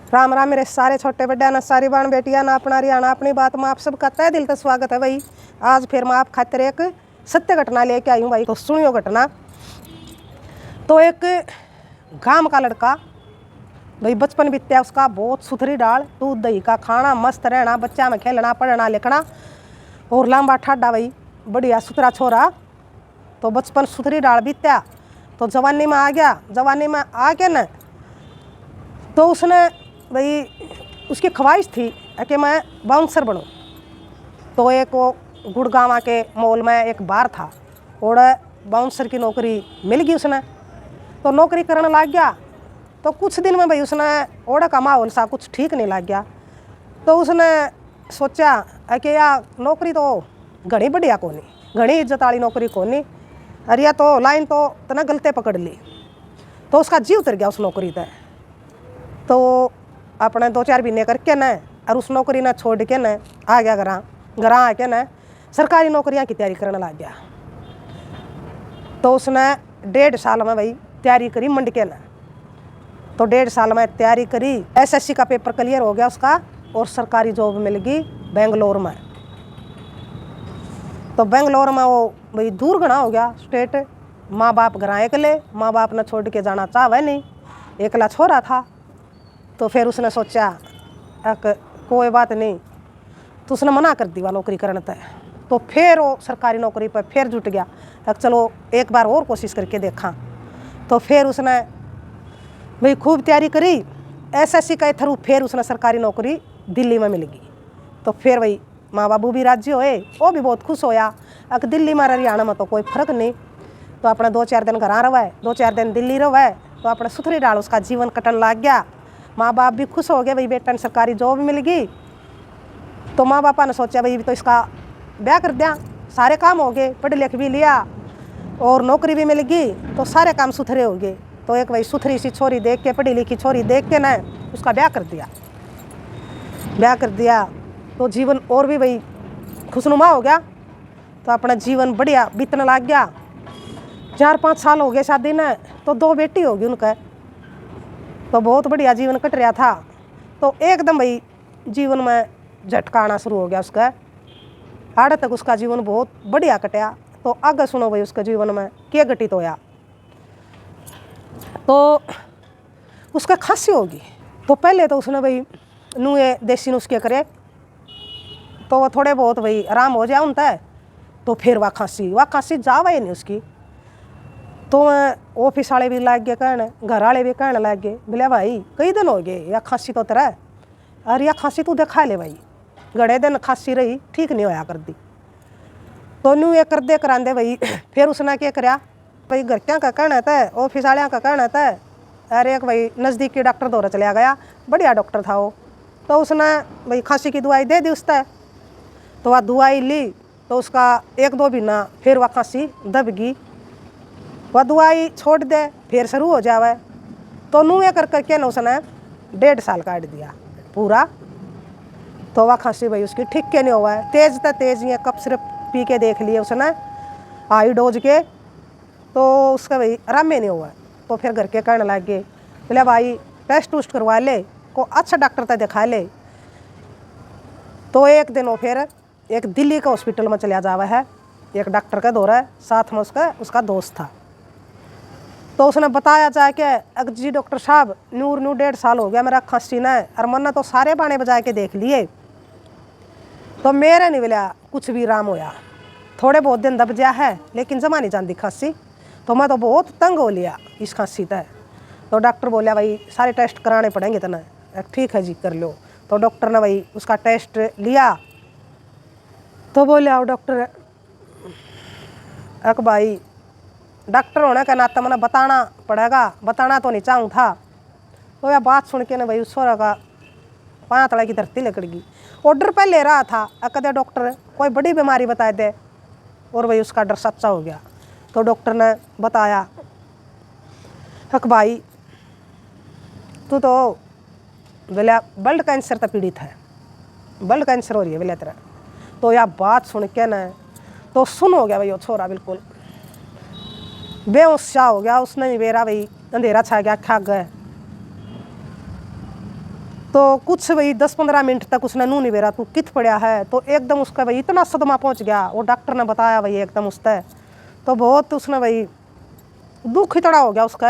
राम राम मेरे सारे छोटे बड़े ना सारी बाण बेटियां ना अपना रियाना अपनी बात में आप सबका तहे दिल से स्वागत है भाई। आज फिर मैं आप खातिर एक सत्य घटना लेके आई हूँ भाई। तो सुनियो घटना। तो एक गांव का लड़का भाई बचपन बीत्या उसका बहुत सुथरी डाल, दूध दही का खाना, मस्त रहना, बच्चा में खेलना पढ़ना लिखना और लंबा ठाडा भाई बढ़िया सुथरा छोरा। तो बचपन सुथरी डाल बीत्या तो जवानी में आ गया। जवानी में आके न तो उसने भाई उसकी ख्वाहिश थी कि मैं बाउंसर बनूं। तो एक वो गुड़गांव के मॉल में एक बार था और बाउंसर की नौकरी मिल गई उसने। तो नौकरी करने लग गया। तो कुछ दिन में भाई उसने ओड़ा का माहौल सा कुछ ठीक नहीं लग गया। तो उसने सोचा कि यार नौकरी तो घनी बढ़िया कोनी, घनी इज्जत वाली नौकरी कोनी, अरे या तो लाइन तो तना गलते पकड़ ली। तो उसका जी उतर गया उस नौकरी पर। तो अपने 2-4 महीने करके न और उस नौकरी ने छोड़ के न आ गया घर आके न सरकारी नौकरियां की तैयारी करने लग गया। तो उसने 1.5 साल में भाई तैयारी करी मंड के न। तो 1.5 साल में तैयारी करी, एसएससी का पेपर क्लियर हो गया उसका और सरकारी जॉब मिल गई बेंगलोर में। तो बेंगलोर में वो भाई दूर घना हो गया स्टेट। माँ बाप घर अकेले, माँ बाप ने छोड़ के जाना चाहे नहीं, एकला छोरा था। तो फिर उसने सोचा कोई बात नहीं, तो उसने मना कर दिया नौकरी करने तक। तो फिर वो सरकारी नौकरी पर फिर जुट गया, चलो एक बार और कोशिश करके देखा। तो फिर उसने भाई खूब तैयारी करी एसएससी के थ्रू, फिर उसने सरकारी नौकरी दिल्ली में मिल गई। तो फिर भाई माँ बाबू भी राजी होए, वो भी बहुत खुश होया। अगर दिल्ली में हरियाणा में तो कोई फर्क नहीं। तो अपने 2-4 दिन घर रहे, 2-4 दिन दिल्ली रहे, तो अपने सुथरी डाल उसका जीवन कटन लग गया। माँ बाप भी खुश हो गए, भाई बेटा ने सरकारी जॉब मिल गई। तो माँ बापा ने सोचा भाई तो इसका ब्याह कर दिया, सारे काम हो गए, पढ़ लिख भी लिया और नौकरी भी मिल गई, तो सारे काम सुथरे हो गए। तो एक भाई सुथरी सी छोरी देख के, पढ़ी लिखी छोरी देख के ना उसका ब्याह कर दिया। ब्याह कर दिया तो जीवन और भी भाई खुशनुमा हो गया। तो अपना जीवन बढ़िया बीतने लग गया। 4-5 साल हो गए शादी ने, तो 2 बेटी हो गई उनका। तो बहुत बढ़िया जीवन कट रहा था। तो एकदम भाई जीवन में झटका आना शुरू हो गया उसका। आड़े तक उसका जीवन बहुत बढ़िया कटा। तो आगे सुनो भाई उसके जीवन में क्या घटित होया। तो उसका खांसी होगी। तो पहले तो उसने भाई नुए देसी नुस्खे करे तो वो थोड़े बहुत भाई आराम हो जाए उनता है। तो फिर वह खांसी जावा ही नहीं उसकी। तो ऑफिस वाले भी लग गए कहने, घर वाले भी कहने लग गए, बोले भाई कई दिन हो गए या खांसी तो तेरा, अरे या खांसी तू दिखा ले भाई, घड़े दिन खांसी रही ठीक नहीं होया कर दी। तो न्यू ये कर दे करांदे भाई। फिर उसने क्या कराया भाई, घर क्या का कहना था, ऑफिस वाले का कहना था, अरे एक भाई नज़दीक के डॉक्टर दौरा चला गया, बढ़िया डॉक्टर था वो। तो उसने भाई खांसी की दवाई दे दी उसने। तो वह दवाई ली तो उसका 1-2 महीना फिर वह खांसी दब गई। वह दवाई छोड़ दे फिर शुरू हो जावे। तो नू ये कर करके ना उसने 1.5 साल काट दिया पूरा। तो वह खांसी भाई उसकी ठीक के नहीं हुआ है। तेज तो तेज ये कप सिर्फ पी के देख लिए उसने हाई डोज के, तो उसका भाई आराम ही नहीं हुआ। तो फिर घर के कहने लग गए, बोले भाई टेस्ट टूस्ट करवा ले, को अच्छा डॉक्टर तक दिखा ले। तो एक दिन वो फिर एक दिल्ली का हॉस्पिटल में चला जावा है, एक डॉक्टर का दौरा है, साथ में उसका दोस्त था। तो उसने बताया जाए कि अगर जी डॉक्टर साहब न्यू 1.5 साल हो गया मेरा खांसी ना, और मैंने तो सारे बाणे बजा के देख लिए, तो मेरे नहीं मिला कुछ भी आराम होया। थोड़े बहुत दिन दब गया है लेकिन जमा नहीं जाती खांसी। तो मैं तो बहुत तंग हो लिया इस खांसी तय। तो डॉक्टर बोलिया भाई सारे टेस्ट कराने पड़ेंगे तना। ठीक है जी कर लो। तो डॉक्टर ने भाई उसका टेस्ट लिया। तो बोले आओ डॉक्टर, अक भाई डॉक्टर होने का नाता मैंने बताना पड़ेगा, बताना तो नहीं चाहूँ था। तो यह बात सुन के ना भाई उस सोरा का 5 तला की धरती लकड़ गई। ऑर्डर पे ले रहा था, अकदे डॉक्टर कोई बड़ी बीमारी बता दे, और भाई उसका डर सच्चा हो गया। तो डॉक्टर ने बताया, हक भाई तू तो बोले ब्लड कैंसर से पीड़ित है, ब्लड कैंसर हो रही है बोले तेरा। तो यह बात सुन के न तो सुन हो गया भाई वो छोरा, बिल्कुल बेहोश सा हो गया। उसने भी बेरा भाई अंधेरा छा गया, खा गए। तो कुछ भाई 10-15 मिनट तक उसने नू नहीं बेरा तू कित पड़ा है। तो एकदम उसका भाई इतना सदमा पहुंच गया, वो डॉक्टर ने बताया भाई एकदम उसका, तो बहुत उसने भाई दुख इतना हो गया उसका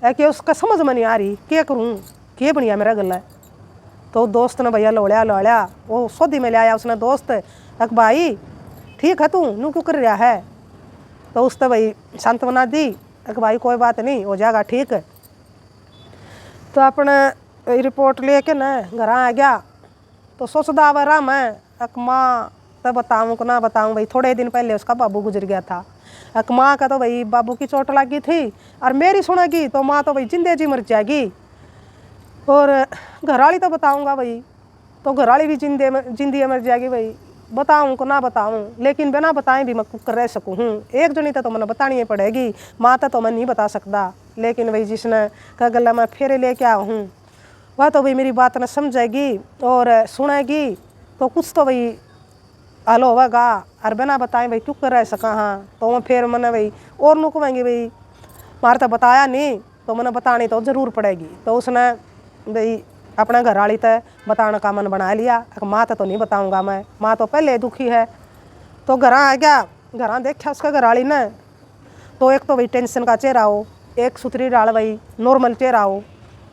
है कि उसका समझ में नहीं आ रही क्या करूँ, क्या बढ़िया मेरा गला है। तो दोस्त ने भैया लोड़िया वो सौदी में ले आया उसने दोस्त, अक भाई ठीक है तू नू क्यों कर रहा है। तो उसने भाई सांत्वना दी, अक भाई कोई बात नहीं हो जाएगा ठीक। तो अपने रिपोर्ट लेके न घर आ गया। तो सोचदा अब आराम है, अक माँ तो बताऊँ को ना बताऊँ भाई, थोड़े दिन पहले उसका बाबू गुजर गया था। अक माँ का तो भाई बाबू की चोट लगी थी, और मेरी सुनेगी तो माँ तो भाई जिंदे जी मर जाएगी, और घरवाली तो बताऊँगा भाई तो घरवाली भी जिंदगी मर जाएगी भाई। बताऊँ को ना बताऊँ, लेकिन बिना बताएं भी मैं कर रह सकूँ हूँ। एक जनी तो मैंने बतानी ही पड़ेगी, माँ तो मैं नहीं बता सकता, लेकिन भाई जिसने कहा गला मैं फेरे लेके आया हूँ वह तो भाई मेरी बात न समझेगी और सुनेगी, तो कुछ तो भाई हल होगा। और बिना बताएं भाई क्यों कर रह सका। हाँ तो मैं फिर मैंने भाई और नू कहूँगी भाई मारे तो बताया नहीं, तो मैंने बतानी तो ज़रूर पड़ेगी। तो उसने भाई अपने घर वाली तय बताने का मन बना लिया, माँ तो नहीं बताऊँगा मैं, माँ तो पहले दुखी है। तो घर आ गया, घर देखा उसका घर वाली ने, तो एक तो भाई टेंशन का चेहरा हो, एक सुथरी डाल भाई नॉर्मल चेहरा हो,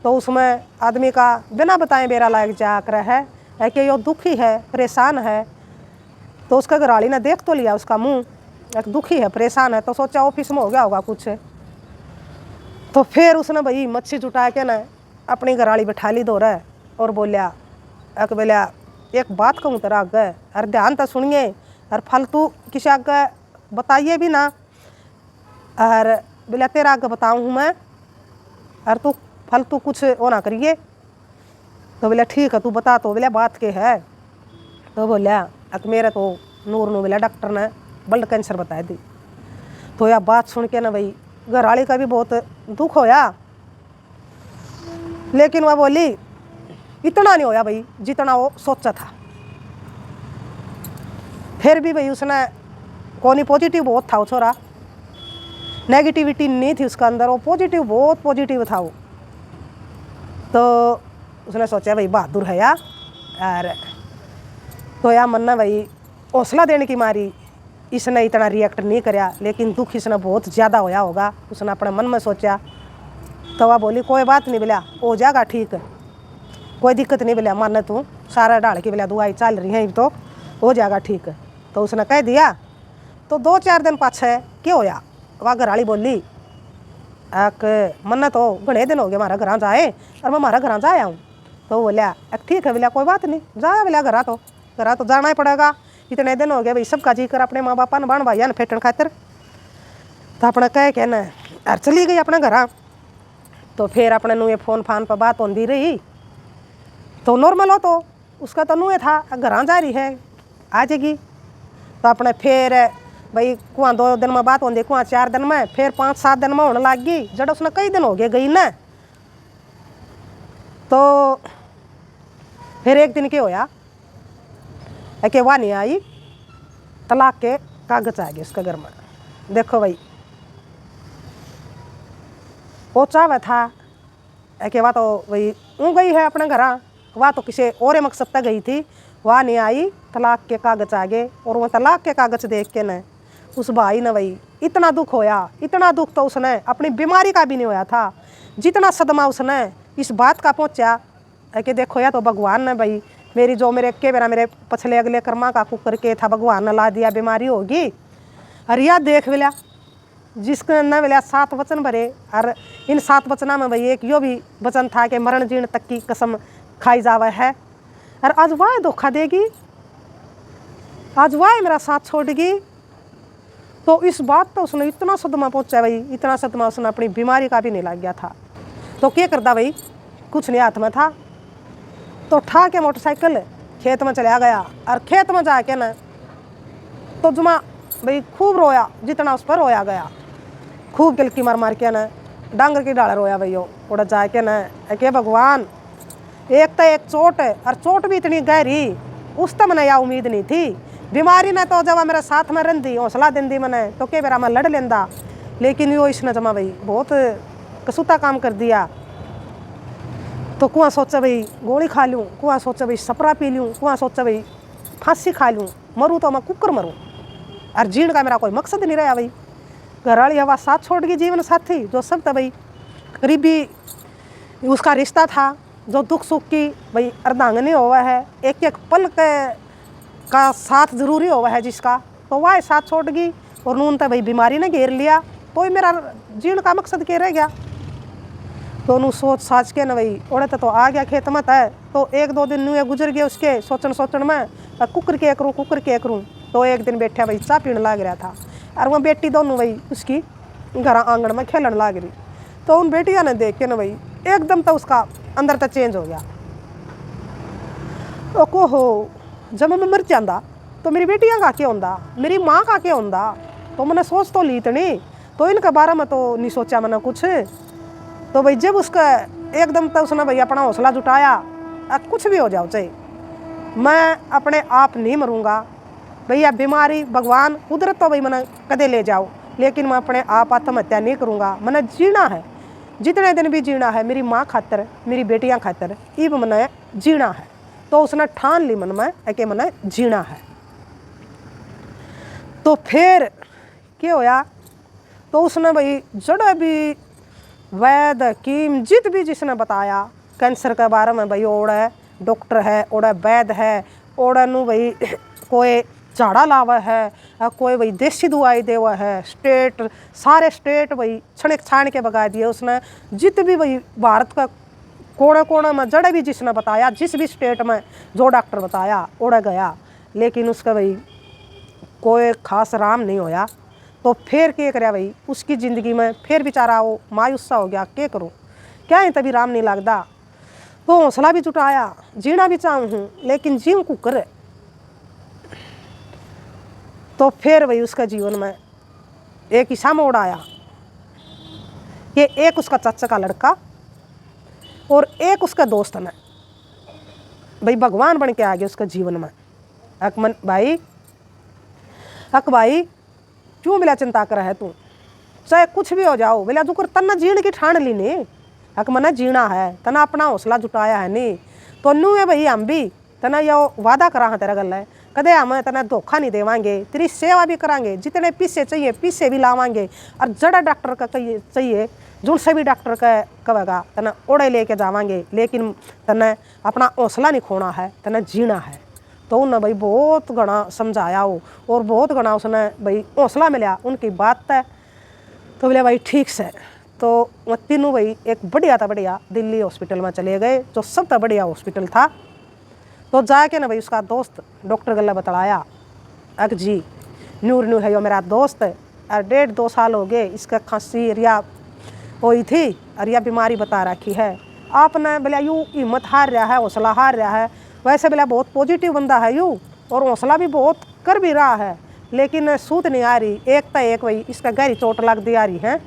तो उसमें आदमी का बिना बताए बेरा लायक जा कर है कि यो दुखी है परेशान है। तो उसका घर वाली ने देख तो लिया उसका मुँह, एक दुखी है परेशान है, तो सोचा ऑफिस में हो गया होगा कुछ। तो फिर उसने भाई मच्छी जुटा के ना अपनी घरवाली बैठा ली दौड़ और बोलिया अक बोलिया एक बात कहूँ तेरा आगे, अरे ध्यान तो सुनिए, और फालतू किसी आगे बताइए भी ना, और बोलिया तेरा आगे बताऊँ हूँ मैं, और तू फालतू कुछ वो ना करिए। तो बोलिया ठीक है तू बता। तो बोलिया बात के है। तो बोलिया अक मेरे तो नूर बोलिया डॉक्टर ने ब्लड कैंसर बता दी। तो यह बात सुन के ना भाई घरवाली का भी बहुत दुख होया, लेकिन वह बोली इतना नहीं होया भाई जितना वो सोचा था। फिर भी भाई उसने कोनी पॉजिटिव बहुत था वो छोरा, नेगेटिविटी नहीं थी उसका अंदर, वो पॉजिटिव बहुत पॉजिटिव था वो। तो उसने सोचा भाई बहादुर है यार, और तो यार मन ना भाई हौसला देने की मारी इसने इतना रिएक्ट नहीं कराया, लेकिन दुख इसने बहुत ज़्यादा होया होगा, उसने अपने मन में सोचा। तो वह बोली कोई बात नहीं बोलिया हो जाएगा ठीक, कोई दिक्कत नहीं बोलिया मान तू सारा डाल के बोलिया दवाई चल रही है तो हो जाएगा ठीक। तो उसने कह दिया। तो 2-4 दिन पाछे क्या होया, वह घरवाली बोली एक मन तो घने दिन हो गए हमारा घर जाए और मैं हमारा घर जा आया हूँ। तो बोलिया ठीक है बोलिया कोई बात नहीं जाया बोलिया घर तो जाना ही पड़ेगा, इतने दिन हो गए भाई सबका जी कर अपने माँ बापा ने बाण भाइया ने फेटन खातर। तो अपना कह के न और चली गई अपने घर। तो फिर अपने नुए फ़ोन फान पर बात होती रही, तो नॉर्मल हो तो उसका तो नुए था घर जा रही है आ जाएगी। तो अपने फिर भाई कुआं 2 दिन में बात होती, कुआं 4 दिन में, फिर 5-7 दिन में होने लग गई। जब उसने कई दिन हो गए गई ना, तो फिर एक दिन क्या होया कि वह नहीं आई, तलाक के कागज आ गए उसके घर में। देखो भाई वो चाहे था कि वह तो भाई ऊँ गई है अपने घर, वह तो किसी और मकसद तक गई थी, वह नहीं आई, तलाक के कागज आ गए। और वह तलाक के कागज देख के न उस भाई ने भाई इतना दुख होया, इतना दुख तो उसने अपनी बीमारी का भी नहीं होया था, जितना सदमा उसने इस बात का पहुँचा कि देखो या तो भगवान ने भाई मेरी जो मेरे के बेरा मेरे पछले अगले कर्मा का कुकर के था भगवान ने ला दिया बीमारी होगी। और यह देख मिला जिसके न मिला 7 वचन भरे, और इन 7 वचना में भाई एक यो भी वचन था कि मरण जीर्ण तक की कसम खाई जावे है। और आज वह धोखा देगी, आज वह मेरा साथ छोड़ेगी। तो इस बात तो उसने इतना सदमा पहुँचा भाई, इतना सदमा उसने अपनी बीमारी का भी नहीं लग गया था। तो क्या करता भाई कुछ नहीं हाथ में था, तो ठा के मोटरसाइकिल खेत में चला गया। और खेत में जाके न तो जुमा भाई खूब रोया, जितना उस पर रोया गया, खूब गिलकी मार मार के न डांगर की डाल रोया भाई। उड़ा जाके न के भगवान एक तो एक चोट, और चोट भी इतनी गहरी उस तो मैंने यह उम्मीद नहीं थी। बीमारी ने तो जब मेरे साथ में रही हौसला देंदी मैंने तो के बेरा मैं लड़ लेंदा, लेकिन यो इसने जमा भाई बहुत कसूता काम कर दिया। तो कुआं सोचा भाई गोली खा लूँ, कुआं सोचा भाई सपरा पी लूँ, कुआं सोचा भाई फांसी खा लूँ, मरूँ तो मैं कुकर मरूँ। और जीण का मेरा कोई मकसद नहीं रहा भाई। घरवाली हवा साथ छोड़ गई, जीवन साथी जो सब था भाई, करीबी उसका रिश्ता था, जो दुख सुख की भाई अर्धांगनी हुआ है, एक एक पल का साथ जरूरी हुआ है जिसका, तो वह साथ छोड़ गई। और नून तो भाई बीमारी ने घेर लिया, तो ही मेरा जीण का मकसद क्या रह गया। दोनों सोच साच के न भाई ओढ़े तो आ गया खेत मत है। तो एक दो दिन नुए गुजर गए उसके सोचन में, कुकर के करूँ। तो एक दिन बैठा भाई चाय पीने लग रहा था, और वह बेटी दोनों भाई उसकी घर आंगन में खेलन लग रही। तो उन बेटिया ने देख के न भाई एकदम तो उसका अंदर तो चेंज हो गया। ओ को हो, जब मैं मर जाता तो मेरी बेटियां का क्या होंदा, मेरी माँ का क्या होंदा। तो मैंने सोच तो ली इतनी, तो इनके बारे में तो नहीं सोचा मैंने कुछ। तो भाई जब उसका एकदम तो उसने भाई अपना हौसला जुटाया, कुछ भी हो जाओ चाहे, मैं अपने आप नहीं मरूंगा भैया। बीमारी भगवान कुदरत तो भाई मैंने कदे ले जाओ, लेकिन मैं अपने आप आत्महत्या नहीं करूँगा। मैंने जीना है, जितने दिन भी जीना है मेरी माँ खातर, मेरी बेटियाँ खातर, इब मैंने जीना है। तो उसने ठान ली मन में कि मैंने जीना है। तो फिर क्या होया, तो उसने भाई जड़े भी वैद हकीम जित भी जिसने बताया कैंसर के बारे में, भाई ओड़ा डॉक्टर है, ओड़ा वैद है, ओड़ा नू भाई कोई झाड़ा लावा है, कोई भाई देसी दवाई देवा है, स्टेट सारे स्टेट भाई छणक छाण के बगा दिए उसने। जित भी भाई भारत का कोने कोने में जड़े भी जिसने बताया, जिस भी स्टेट में जो डॉक्टर बताया ओड़ा गया, लेकिन उसका भाई कोई खास आराम नहीं होया। तो फिर क्या कराया भाई उसकी ज़िंदगी में, फिर बेचारा वो मायूस सा हो गया, क्या करूँ क्या है, तभी आराम नहीं लगता। तो हौसला भी जुटाया, जीना भी चाहूँ लेकिन जीव कुकर। तो फिर भाई उसका जीवन में एक ईसा मोड़ आया कि एक उसका चाचा का लड़का और एक उसका दोस्त ने भाई भगवान बन के आ गया उसका जीवन में। अकमन भाई, अक भाई क्यों बिला चिंता कर है तू, चाहे कुछ भी हो जाओ बिला तू कर, तना जीण की ठान ली नहीं, अक मना जीना है, तना अपना हौसला जुटाया है नहीं। तो नू है भाई हम भी तना यो वादा करा है तेरा गल है, कदे हम तना धोखा नहीं देवांगे, तेरी सेवा भी करांगे, जितने पीसे चाहिए पीसे भी लावांगे। और जड़ा डॉक्टर का चाहिए जो सभी डॉक्टर का कहेगा तना ओढ़े लेके जावांगे, लेकिन तना अपना हौसला नहीं खोना है, तना जीना है। तो उन्हें भाई बहुत घना समझाया हो और बहुत घना उसने भाई हौसला मिला उनकी बात है। तो बोले भाई ठीक से। तो वह तीनों भाई एक बढ़िया दिल्ली हॉस्पिटल में चले गए, जो सबसे बढ़िया हॉस्पिटल था। तो जाके ना भाई उसका दोस्त डॉक्टर गला बतलाया, अक जी नूर है यो मेरा दोस्त है, और 1.5-2 साल हो गए इसका खांसी रिया हुई थी और यह बीमारी बता रखी है। आपने बोला यूँ हिम्मत हार रहा है, हौसला हार रहा है, वैसे बोला बहुत पॉजिटिव बंदा है यूँ, और हौसला भी बहुत कर भी रहा है, लेकिन सूत नहीं आ रही, एक भाई इसका गहरी चोट लग दी आ रही है।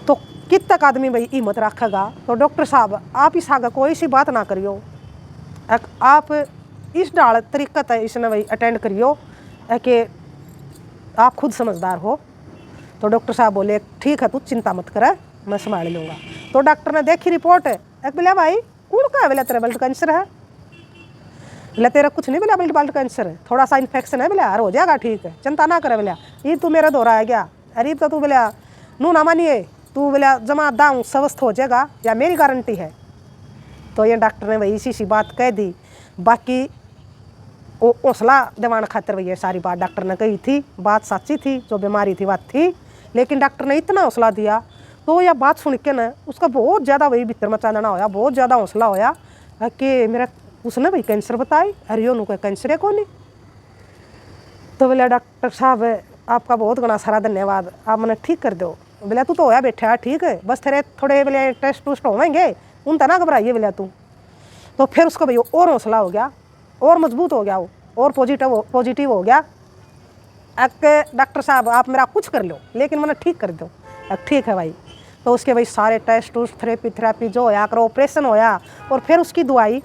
तो कित तक आदमी भाई हिम्मत रखेगा। तो डॉक्टर साहब आप इस आगे कोई सी बात ना करियो, आप इस डाल तरीक़त है इसने भाई अटेंड करियो कि आप खुद समझदार हो। तो डॉक्टर साहब बोले ठीक है तू चिंता मत कर, मैं संभाल लूँगा। तो डॉक्टर ने देखी रिपोर्ट, एक बोला भाई कौन का है, बोला तेरा ब्लड कैंसर है, बोला तेरा कुछ नहीं, बोला ब्लड कैंसर है, थोड़ा सा इन्फेक्शन है, बोला यार हो जाएगा ठीक है, चिंता ना करे, बोला ये तू मेरा दौरा है क्या, अरे तो तू बोला नू ना मानिए, तू बोला जमा दाऊँ स्वस्थ हो जाएगा या मेरी गारंटी है। तो ये डॉक्टर ने भाई इसी सी बात कह दी। बाकी वो हौसला दिवाने खातिर भैया सारी बात डॉक्टर ने कही थी, बात सच्ची थी, जो बीमारी थी बात थी, लेकिन डॉक्टर ने इतना हौसला दिया। तो यह बात सुन के ना उसका बहुत ज़्यादा वही भीतर में चांदना होया, बहुत ज़्यादा हौसला होया कि मेरा उसने भाई कैंसर बताई, अरे नु कोई कैंसर है कौन। तो बोला डॉक्टर साहब आपका बहुत घना सारा धन्यवाद, आप मैंने ठीक कर दो। बोला तू तो होया बैठा है ठीक है, बस तेरे थोड़े बोले टेस्ट टूस्ट होवेंगे, उन तना घबराइए बोला तू। तो फिर उसका भाई और हौसला हो गया, और मजबूत हो गया वो, और पॉजिटिव हो गया। डॉक्टर साहब आप मेरा कुछ कर लो लेकिन मैंने ठीक कर दो, ठीक है भाई। तो उसके भाई सारे टेस्ट टूस्ट थेरेपी जो होया करो, ऑपरेशन होया, और फिर उसकी दवाई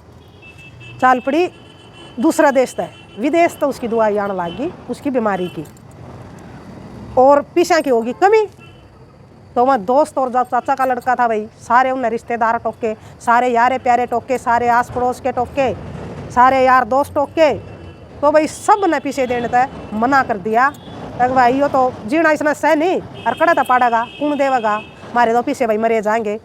चाल पड़ी दूसरा देश तक, विदेश तो उसकी दवाई आने लगी उसकी बीमारी की, और पीछा की होगी कमी। तो वह दोस्त और जो चाचा का लड़का था भाई, सारे उन्हें रिश्तेदार टोके, सारे यारे प्यारे टोके, सारे आस पड़ोस के टोके, सारे यार दोस्त टोके। तो भाई सब ने पीछे देने तक मना कर दिया। तक भाई यो तो जीना इसने सह नहीं और कड़ा तो पाड़ेगा, कौन देवेगा, मारे तो पीछे भाई मरे जाएंगे।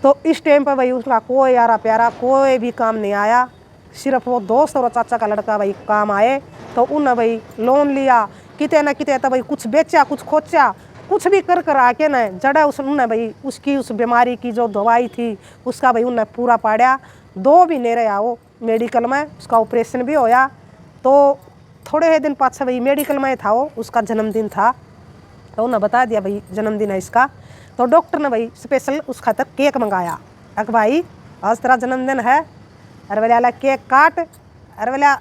तो इस टाइम पर भाई उसका कोई यारा प्यारा कोई भी काम नहीं आया, सिर्फ वो दोस्त और चाचा का लड़का भाई काम आए। तो उन्हें भाई लोन लिया, किते न किते तो भाई कुछ बेचा कुछ खोचा, कुछ भी कर आके न जड़ा उन्हें भाई उसकी उस बीमारी की जो दवाई थी उसका भाई उन्हें पूरा पाड़ा। 2 महीने रहा वो मेडिकल में, उसका ऑपरेशन भी होया। तो थोड़े ही दिन पाछे भाई मेडिकल में था वो, उसका जन्मदिन था। तो उन्हें बता दिया भाई जन्मदिन है इसका। तो डॉक्टर ने भाई स्पेशल उस खातर केक मंगाया। अक भाई आज तेरा जन्मदिन है, अरे वाला केक काट, अरे वाला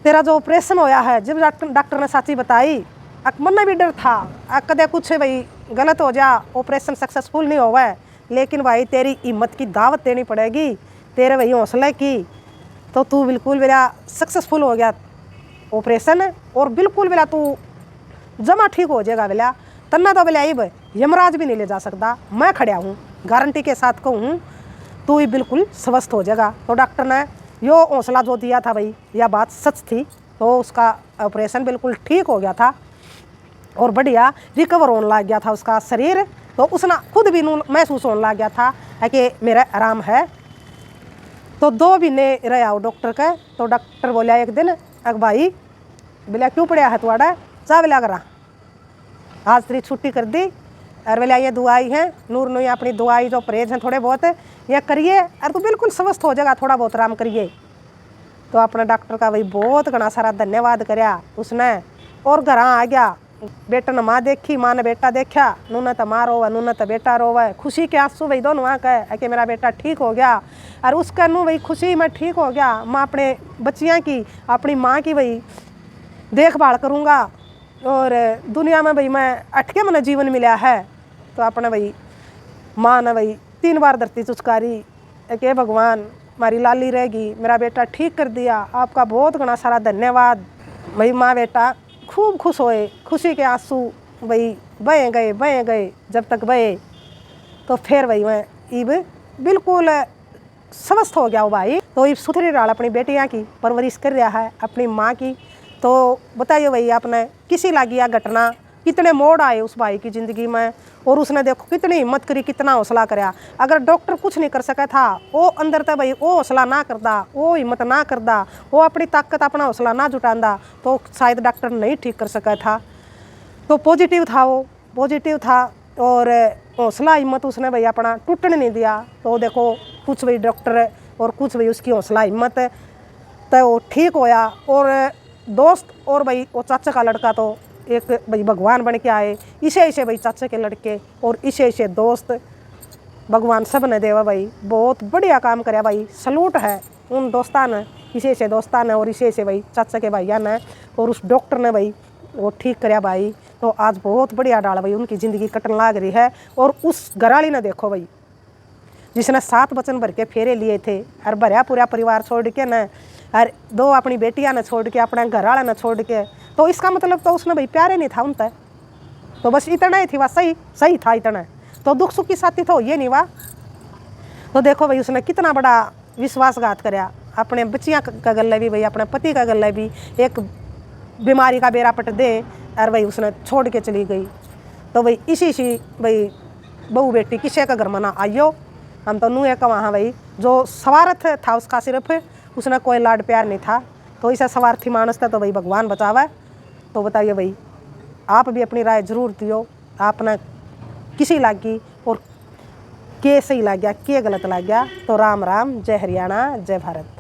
तेरा जो ऑपरेशन होया है। जब डॉक्टर ने साची बताई, अक मन में भी डर था, अक कदे कुछ भाई गलत हो जा, ऑपरेशन सक्सेसफुल नहीं होवा है, लेकिन भाई तेरी हिम्मत की दावत देनी पड़ेगी, तेरे भाई हौसले की। तो तू बिल्कुल मेरा सक्सेसफुल हो गया ऑपरेशन, और बिल्कुल बेला तू जमा ठीक हो जाएगा बेला। तन्ना तो बेला अब यमराज भी नहीं ले जा सकता, मैं खड़ा हूँ, गारंटी के साथ कहूँ तू ही बिल्कुल स्वस्थ हो जाएगा। तो डॉक्टर ने यो हौसला जो दिया था भाई, यह बात सच थी। तो उसका ऑपरेशन बिल्कुल ठीक हो गया था और बढ़िया रिकवर होने लग गया था उसका शरीर। तो उसने खुद भी महसूस होने लग गया था कि मेरा आराम है। तो 2 महीने रहा वो डॉक्टर के। तो डॉक्टर बोला एक दिन, अग भाई बोला क्यों पड़ा है तुम्हारा, जा बोला करा आज तेरी छुट्टी कर दी, और बोला ये दवाई है नूर नूर अपनी दवाई जो परहेज हैं थोड़े बहुत ये करिए और तू बिल्कुल स्वस्थ हो जाएगा, थोड़ा बहुत आराम करिए। तो अपने डॉक्टर का भाई बहुत घना सारा धन्यवाद कराया उसने, और घर आ गया। बेटा ने माँ देखी, माँ ने बेटा देखा, नूने तो माँ रोवे नूने तो बेटा रोवे, खुशी के आंसू भाई दोनों वहाँ कहे कि मेरा बेटा ठीक हो गया। और उसका नू भाई खुशी में ठीक हो गया, मैं अपने बच्चियाँ की अपनी माँ की भाई देखभाल करूँगा, और दुनिया में भाई मैं अटके मैंने जीवन मिला है। तो अपने भाई माँ ने भाई 3 बार धरती चुचकारी कि भगवान हमारी लाली रहेगी, मेरा बेटा ठीक कर दिया, आपका बहुत घना सारा धन्यवाद। भाई माँ बेटा खूब खुश होए, खुशी के आंसू भाई बहे गए जब तक बहे। तो फिर भाई मैं इब बिल्कुल स्वस्थ हो गया हो भाई। तो इब सुथरी राल अपनी बेटियाँ की परवरिश कर रहा है, अपनी माँ की। तो बताइए भाई आपने किसी लगी यह घटना, कितने मोड़ आए उस भाई की ज़िंदगी में, और उसने देखो कितनी हिम्मत करी, कितना हौसला कराया। अगर डॉक्टर कुछ नहीं कर सका था, वो अंदर तक भाई वो हौसला ना करता, वो हिम्मत ना करता, वो अपनी ताकत अपना हौसला ना जुटांदा, तो शायद डॉक्टर नहीं ठीक कर सका था। तो पॉजिटिव था, वो पॉजिटिव था, और हौसला हिम्मत उसने भाई अपना टूटने नहीं दिया। तो देखो कुछ भाई डॉक्टर और कुछ भाई उसकी हौसला हिम्मत, तो वो ठीक होया। और दोस्त और भाई वो चाचा का लड़का तो एक भाई भगवान बन के आए, इसे भाई चाचे के लड़के और इसे दोस्त, भगवान सब ने देवा भाई, बहुत बढ़िया काम कराया भाई। सलूट है उन दोस्तान ने, इसे दोस्तान ने और इसे भाई चाचा के भाइया ने, और उस डॉक्टर ने भाई वो ठीक कराया भाई। तो आज बहुत बढ़िया डाल भाई उनकी ज़िंदगी कटन लाग रही है। और उस घराली ने देखो भाई जिसने 7 वचन भर के फेरे लिए थे, और भरया पूरा परिवार छोड़ के न, और 2 अपनी बेटियां ने छोड़ के, अपने घर वाले ने छोड़ के, तो इसका मतलब तो उसने भाई प्यारे नहीं था उनसे, तो बस इतना ही थी, वह सही था इतना। तो दुख सुख की साथी तो ये नहीं हुआ। तो देखो भाई उसने कितना बड़ा विश्वासघात कराया, अपने बच्चियाँ का गले भी भाई, अपने पति का गले भी, एक बीमारी का बेरा पट दे, और भाई उसने छोड़ के चली गई। तो भाई इसी भाई बहू बेटी किसी का घर मना आइयो, हम तो नूह का वहाँ भाई जो स्वार्थ था उसका, सिर्फ उसने कोई लाड प्यार नहीं था। तो इसे स्वार्थी मानस था तो भाई भगवान बचावा। तो बताइए भाई आप भी अपनी राय जरूर दियो, आपने किसी लागी और के सही लग गया, के गलत लग गया। तो राम राम, जय हरियाणा, जय भारत।